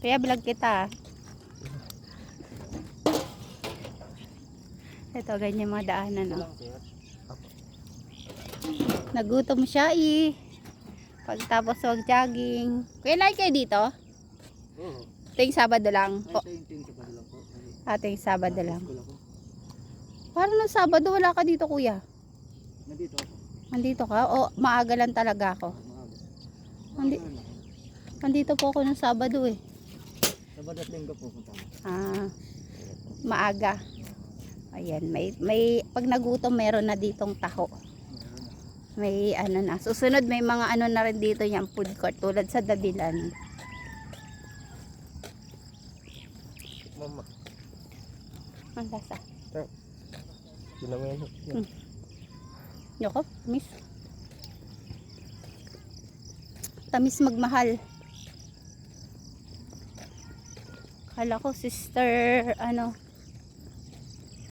Kaya vlog kita. Ito, ganyan mga daanan. Ito Oh. lang, sir. Apo. Nagutom siya pagtapos mag-jogging. Kuya, like kayo dito? Oo. Ito yung Sabado lang. Ay, ito yung ting sa padala po. Ito yung Sabado lang. School ako. Parang nung Sabado wala ka dito, kuya. Nandito ako. Nandito ka? O maaga lang talaga ako? Maaga. Nandi Maaga lang. Nandito po ako nung Sabado eh. Sabado at linggo po punta mo. Maaga. Ayan, may pag nagutom meron na ditong taho. May ano na. Susunod may mga ano na rin dito yung food court tulad sa Dabilan. Mama. Ang lasa. Ginawin mo. Yoko, miss. Tamis magmahal. Kala ko sister ano